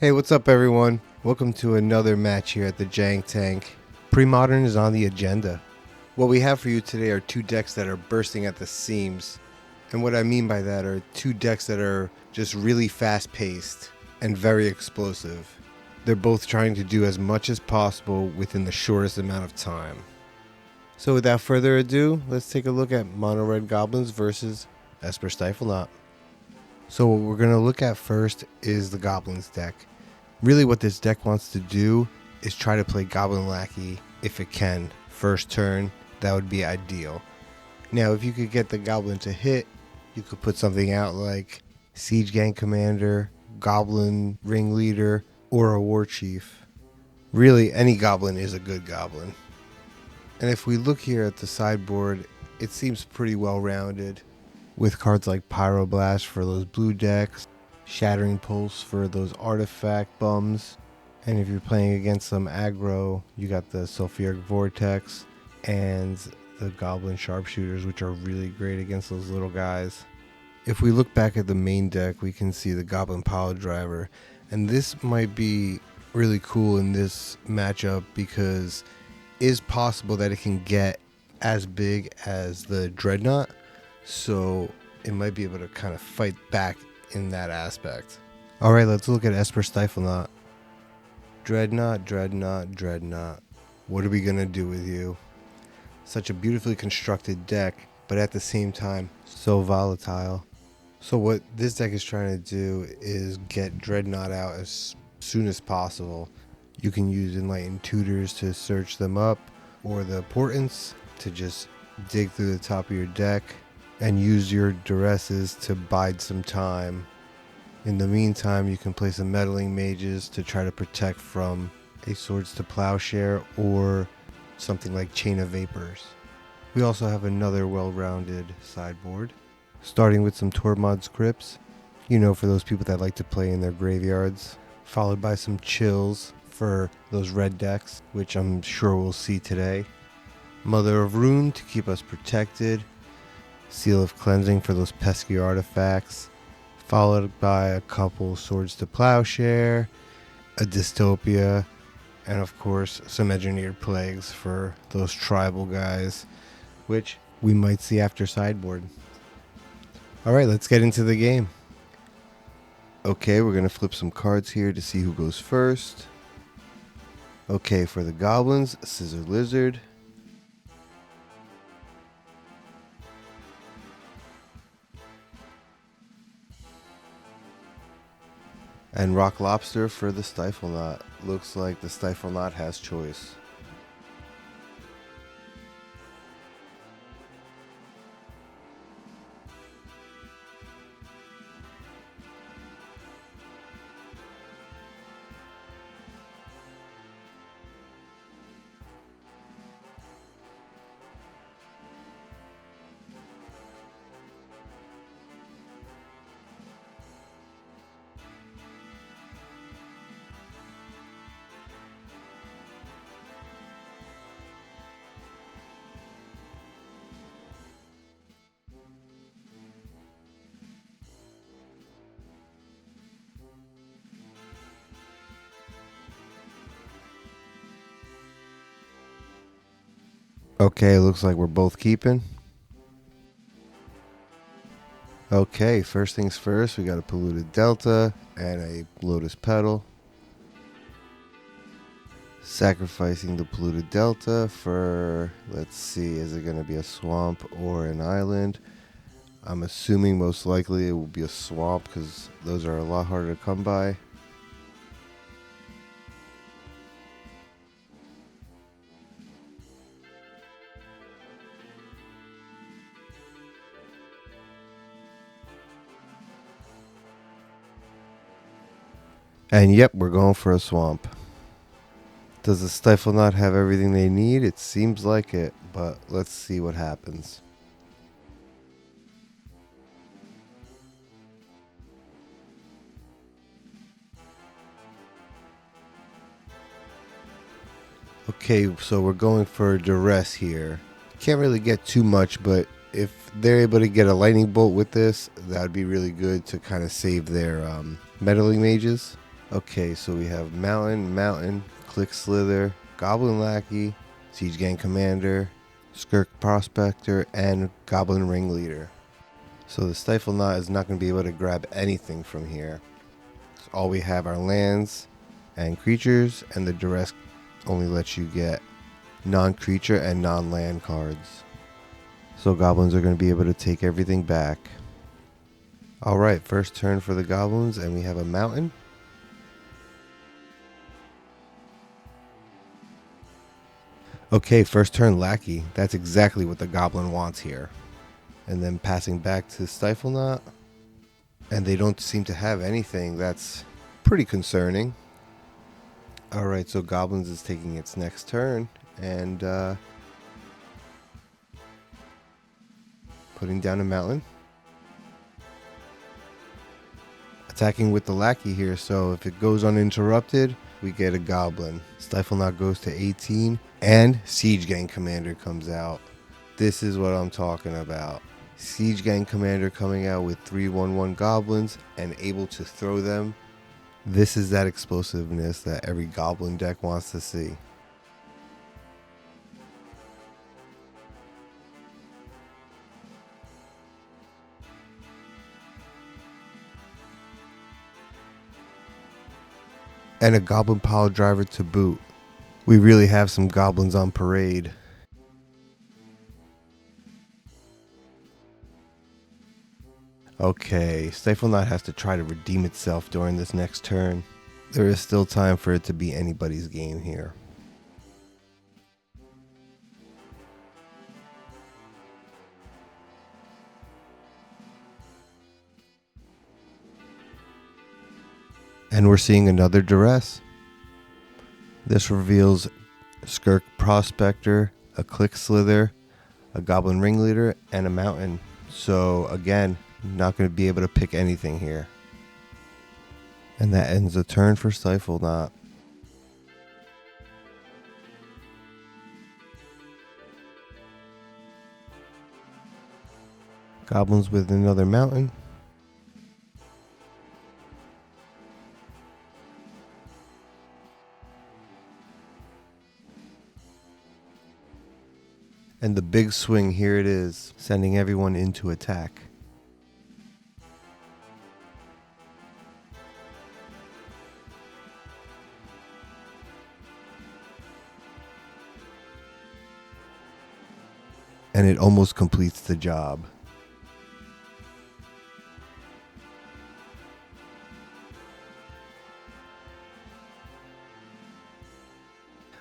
Hey, what's up everyone? Welcome to another match here at the Jank Tank. Premodern is on the agenda. What we have for you today are two decks that are bursting at the seams. And what I mean by that are two decks that are just really fast paced and very explosive. They're both trying to do as much as possible within the shortest amount of time. So without further ado, let's take a look at Mono Red Goblins versus Esper Stiflenought. So what we're going to look at first is the Goblins deck. Really what this deck wants to do is try to play Goblin Lackey if it can. First turn, that would be ideal. Now if you could get the Goblin to hit, you could put something out like Siege Gang Commander, Goblin Ringleader, or a War Chief. Really any Goblin is a good Goblin. And if we look here at the sideboard, it seems pretty well rounded, with cards like Pyroblast for those blue decks, Shattering Pulse for those artifact bums, and if you're playing against some aggro, you got the Sulfuric Vortex and the Goblin Sharpshooters, which are really great against those little guys. If we look back at the main deck, we can see the Goblin Pile Driver, and this might be really cool in this matchup because it is possible that it can get as big as the Dreadnought, so it might be able to kind of fight back in that aspect. Alright, let's look at Esper Stiflenought. Dreadnought, Dreadnought, Dreadnought. What are we going to do with you? Such a beautifully constructed deck, but at the same time, so volatile. So what this deck is trying to do is get Dreadnought out as soon as possible. You can use Enlightened Tutors to search them up, or the Portents to just dig through the top of your deck and use your Duresses to bide some time. In the meantime, you can play some Meddling Mages to try to protect from a Swords to Plowshare or something like Chain of Vapors. We also have another well-rounded sideboard, starting with some Tormod's Crypts, for those people that like to play in their graveyards, followed by some Chills for those red decks, which I'm sure we'll see today. Mother of Rune to keep us protected, Seal of Cleansing for those pesky artifacts, followed by a couple Swords to Plowshare, a Dystopia, and of course some Engineered Plagues for those tribal guys, which we might see after sideboard. Alright, let's get into the game. Okay, we're going to flip some cards here to see who goes first. Okay, for the Goblins, Scissor Lizard. And Rock Lobster for the Stiflenought. Looks like the Stiflenought has choice. Okay, looks like we're both keeping. Okay, first things first, we got a Polluted Delta and a Lotus Petal. Sacrificing the Polluted Delta for, let's see, is it going to be a swamp or an island? I'm assuming most likely it will be a swamp because those are a lot harder to come by. And yep, we're going for a swamp. Does the Stiflenought have everything they need? It seems like it, but let's see what happens. Okay, so we're going for Duress here. Can't really get too much, but if they're able to get a Lightning Bolt with this, that would be really good to kind of save their Meddling Mages. Okay, so we have Mountain, Click Slither, Goblin Lackey, Siege Gang Commander, Skirk Prospector, and Goblin Ringleader. So the Stiflenought is not going to be able to grab anything from here. So all we have are lands and creatures, and the duress only lets you get non-creature and non-land cards. So goblins are going to be able to take everything back. Alright, first turn for the goblins, and we have a mountain. Okay, first turn Lackey. That's exactly what the goblin wants here. And then passing back to Stiflenought. And they don't seem to have anything. That's pretty concerning. Alright, so Goblins is taking its next turn. And putting down a mountain. Attacking with the Lackey here, so if it goes uninterrupted, we get a Goblin. Stiflenought goes to 18, and Siege Gang Commander comes out. This is what I'm talking about. Siege Gang Commander coming out with 3/1/1 Goblins and able to throw them. This is that explosiveness that every Goblin deck wants to see. And a Goblin Pile Driver to boot. We really have some Goblins on parade. Okay, Stiflenought has to try to redeem itself during this next turn. There is still time for it to be anybody's game here. And we're seeing another duress. This reveals Skirk Prospector, a Click Slither, a Goblin Ringleader, and a Mountain. So again, not going to be able to pick anything here. And that ends the turn for Stiflenought. Goblins with another Mountain. And the big swing, here it is, sending everyone into attack. And it almost completes the job.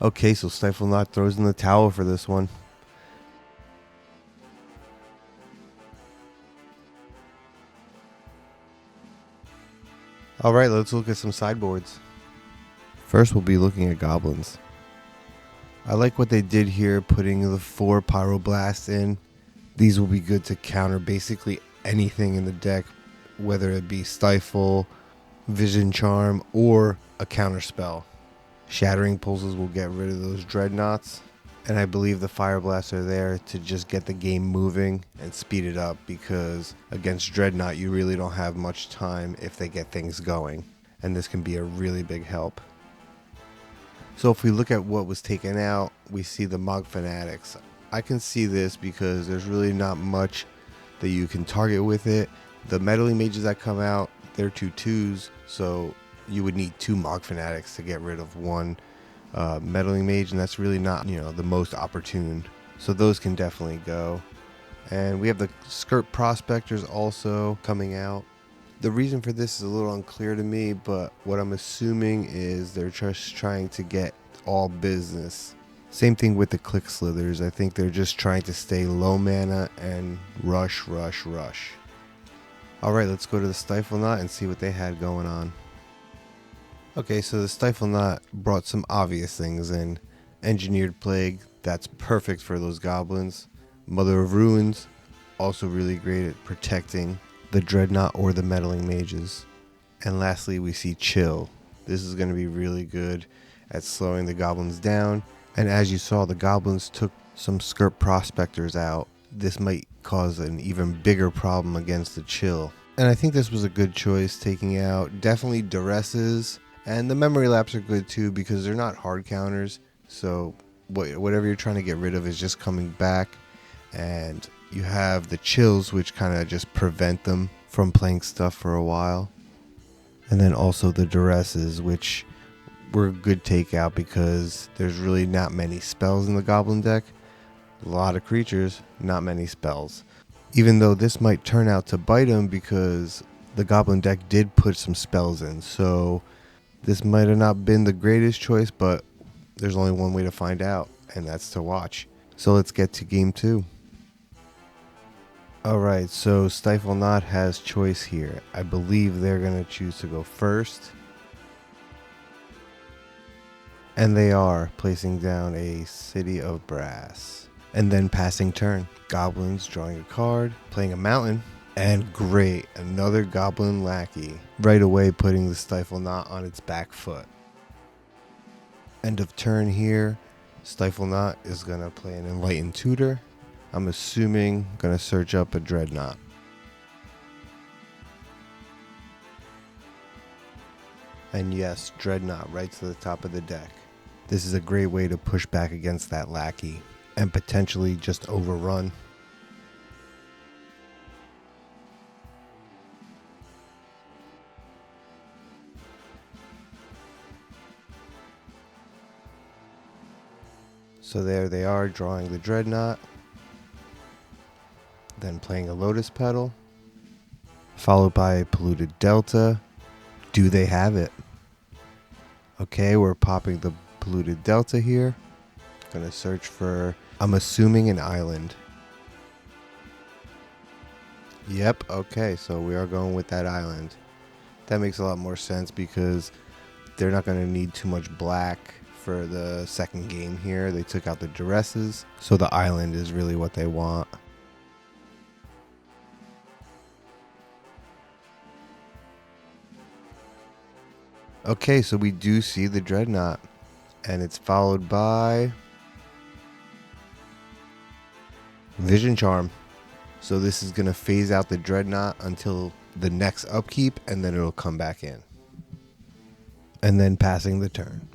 Okay, so Stiflenought throws in the towel for this one. Alright, let's look at some sideboards. First we'll be looking at Goblins. I like what they did here, putting the 4 Pyroblasts in. These will be good to counter basically anything in the deck, whether it be Stifle, Vision Charm, or a counter spell. Shattering Pulses will get rid of those Dreadnoughts, and I believe the Fire Blasts are there to just get the game moving and speed it up, because against Dreadnought you really don't have much time if they get things going, and this can be a really big help. So if we look at what was taken out, we see the Mog Fanatics. I can see this because there's really not much that you can target with it. The Meddling Mages that come out, they're 2/2s, so you would need 2 Mog Fanatics to get rid of one Meddling Mage, and that's really not, the most opportune. So those can definitely go. And we have the Skirk Prospectors also coming out. The reason for this is a little unclear to me, but what I'm assuming is they're just trying to get all business. Same thing with the Click Slithers. I think they're just trying to stay low mana and rush. Alright, let's go to the Stiflenought and see what they had going on. Okay, so the Stiflenought brought some obvious things in. Engineered Plague, that's perfect for those goblins. Mother of Ruins, also really great at protecting the Dreadnought or the Meddling Mages. And lastly, we see Chill. This is going to be really good at slowing the goblins down. And as you saw, the goblins took some Skirk Prospectors out. This might cause an even bigger problem against the Chill. And I think this was a good choice, taking out definitely Duresses And the memory lapse are good too because they're not hard counters. So whatever you're trying to get rid of is just coming back. And you have the chills, which kind of just prevent them from playing stuff for a while. And then also the duresses, which were a good takeout because there's really not many spells in the Goblin deck. A lot of creatures, not many spells. Even though this might turn out to bite them because the Goblin deck did put some spells in. So this might have not been the greatest choice, but there's only one way to find out, and that's to watch. So let's get to game 2. Alright, so Stiflenought has choice here. I believe they're going to choose to go first. And they are placing down a City of Brass. And then passing turn. Goblins drawing a card, playing a mountain. And great, another Goblin Lackey. Right away putting the Stiflenought on its back foot. End of turn here. Stiflenought is going to play an Enlightened Tutor. I'm assuming going to search up a Dreadnought. And yes, Dreadnought right to the top of the deck. This is a great way to push back against that Lackey and potentially just overrun. So there they are, drawing the Dreadnought. Then playing a Lotus Petal, followed by a Polluted Delta. Do they have it? Okay, we're popping the Polluted Delta here. Gonna search for, I'm assuming, an island. Yep, okay, so we are going with that island. That makes a lot more sense because they're not gonna need too much black for the second game here. They took out the duresses, so the island is really what they want. Okay, so we do see the Dreadnought, and it's followed by Vision Charm. So this is going to phase out the Dreadnought until the next upkeep, and then it'll come back in. And then passing the turn.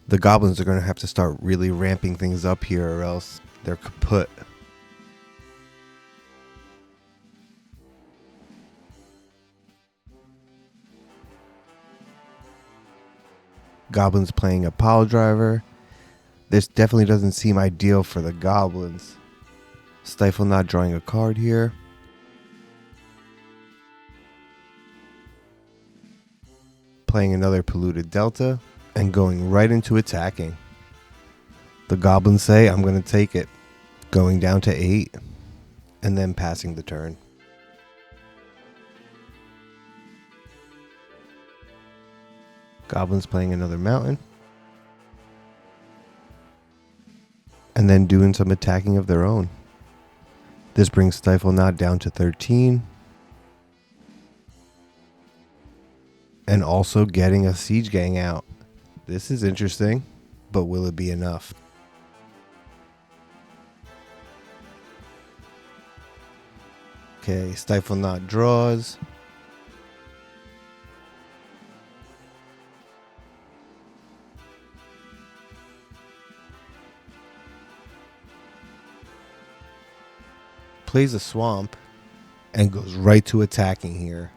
The Goblins are going to have to start really ramping things up here, or else they're kaput. Goblins playing a Pile Driver. This definitely doesn't seem ideal for the Goblins. Stiflenought drawing a card here. Playing another Polluted Delta and going right into attacking. The Goblins say, I'm going to take it. Going down to 8 and then passing the turn. Goblins playing another mountain. And then doing some attacking of their own. This brings Stiflenought down to 13. And also getting a Siege Gang out. This is interesting, but will it be enough? Okay, Stiflenought draws. Plays a swamp and goes right to attacking here.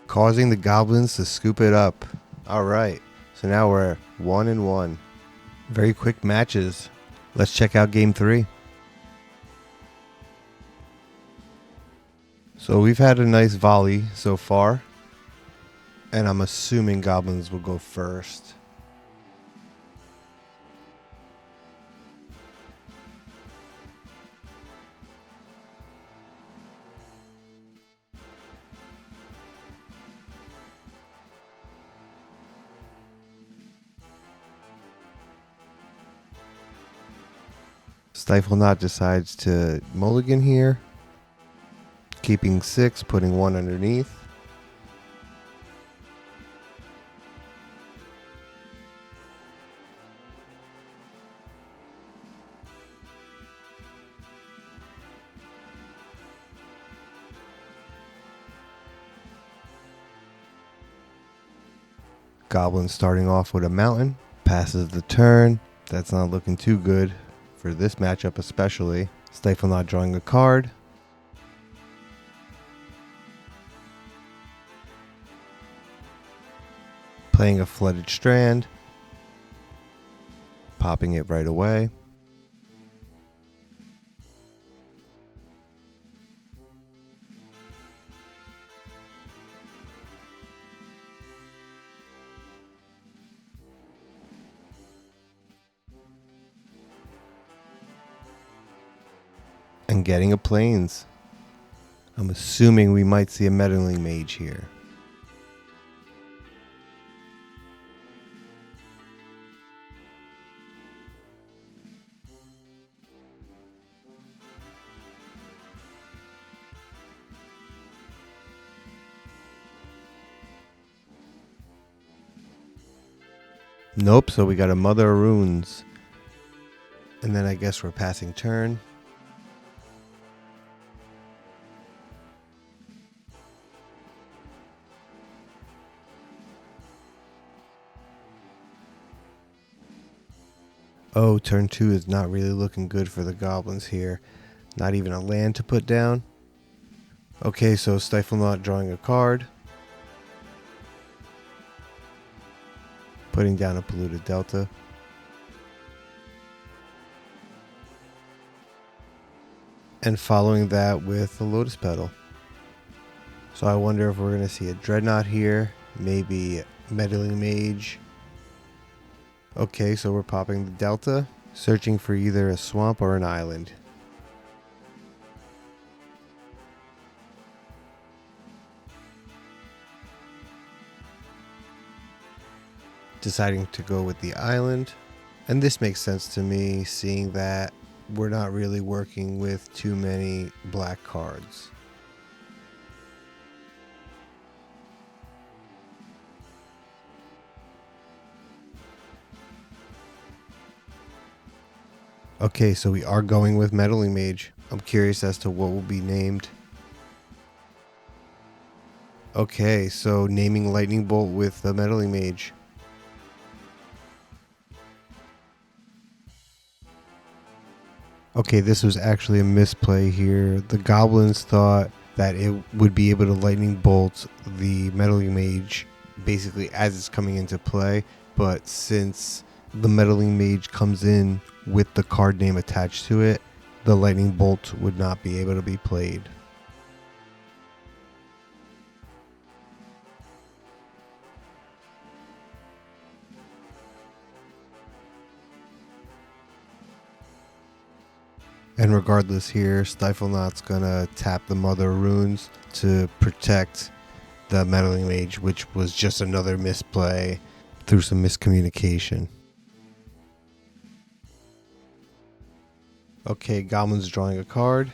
Causing the Goblins to scoop it up. Alright, so now we're 1-1. Very quick matches. Let's check out game 3. So we've had a nice volley so far. And I'm assuming Goblins will go first. Stiflenought decides to mulligan here, keeping 6, putting 1 underneath. Goblin starting off with a mountain. Passes the turn. That's not looking too good for this matchup especially. Stiflenought drawing a card. Playing a Flooded Strand. Popping it right away. And getting a Plains. I'm assuming we might see a Meddling Mage here. Nope, so we got a Mother of Runes. And then I guess we're passing turn. Oh, turn 2 is not really looking good for the Goblins here. Not even a land to put down. Okay, so Stiflenought drawing a card. Putting down a Polluted Delta. And following that with a Lotus Petal. So I wonder if we're going to see a Dreadnought here. Maybe Meddling Mage. Okay, so we're popping the Delta. Searching for either a swamp or an island. Deciding to go with the island. And this makes sense to me, seeing that we're not really working with too many black cards. Okay, so we are going with Meddling Mage. I'm curious as to what will be named. Okay, so naming Lightning Bolt with the Meddling Mage. Okay, this was actually a misplay here. The Goblins thought that it would be able to Lightning Bolt the Meddling Mage basically as it's coming into play, but since the Meddling Mage comes in with the card name attached to it, the Lightning Bolt would not be able to be played. And regardless here, Stiflenought's gonna tap the Mother of Runes to protect the Meddling Mage, which was just another misplay through some miscommunication. Okay, Goblins drawing a card.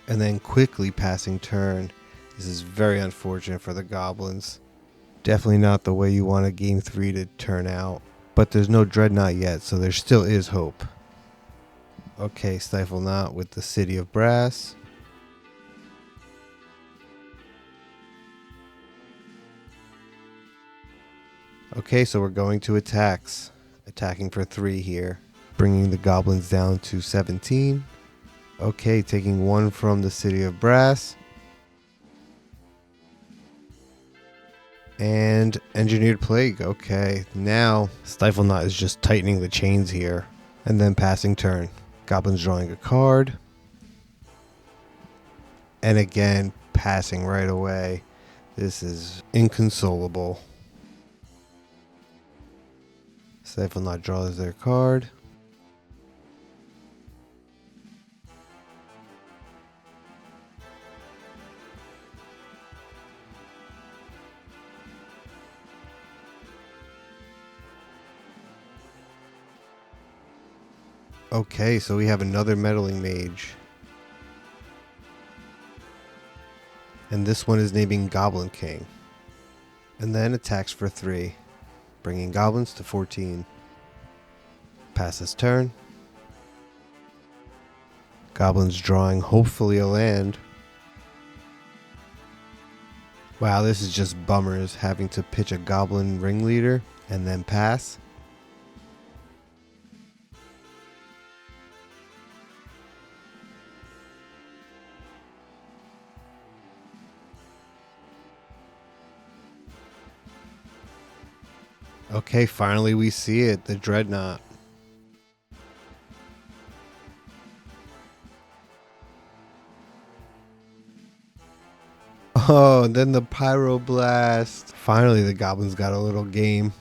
And then quickly passing turn. This is very unfortunate for the Goblins. Definitely not the way you want a game 3 to turn out. But there's no Dreadnought yet, so there still is hope. Okay, Stiflenought with the City of Brass. Okay, so we're going to attacks. Attacking for 3 here. Bringing the Goblins down to 17. Okay, taking 1 from the City of Brass. And Engineered Plague. Okay, now Stiflenought is just tightening the chains here. And then passing turn. Goblins drawing a card. And again, passing right away. This is inconsolable. Stiflenought draws their card. Okay, so we have another Meddling Mage. And this one is naming Goblin King. And then attacks for 3, bringing Goblins to 14. Passes turn. Goblins drawing hopefully a land. Wow, this is just bummers having to pitch a Goblin ringleader and then pass. Okay, finally we see it, the Dreadnought. Oh, and then the Pyroblast. Finally the Goblins got a little game.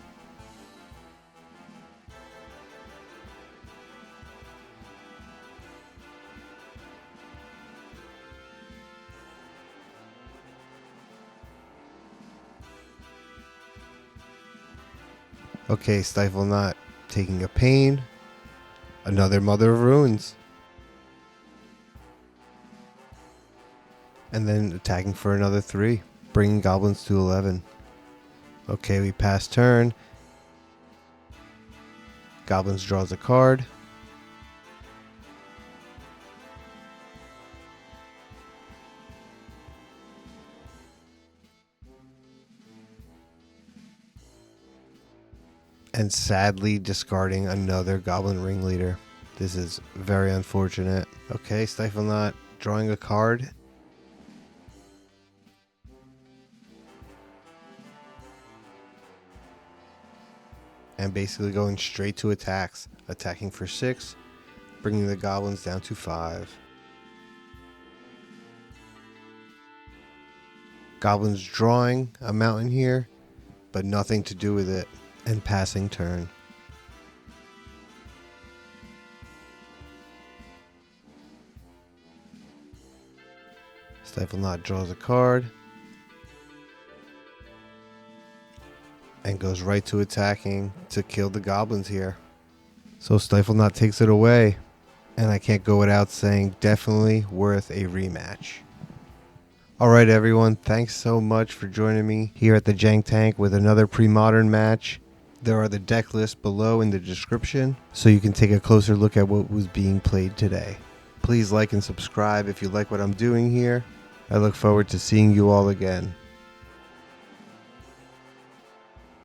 Okay, Stiflenought taking a pain. Another Mother of Ruins. And then attacking for another 3, bringing Goblins to 11. Okay, we pass turn. Goblins draws a card. And sadly discarding another Goblin ringleader. This is very unfortunate. Okay, Stiflenought drawing a card. And basically going straight to attacks. Attacking for 6, bringing the Goblins down to 5. Goblins drawing a mountain here, but nothing to do with it. And passing turn. Stiflenought draws a card. And goes right to attacking to kill the Goblins here. So Stiflenought takes it away. And I can't go without saying definitely worth a rematch. Alright everyone, thanks so much for joining me here at the Jank Tank with another Premodern match. There are the deck lists below in the description, so you can take a closer look at what was being played today. Please like and subscribe if you like what I'm doing here. I look forward to seeing you all again.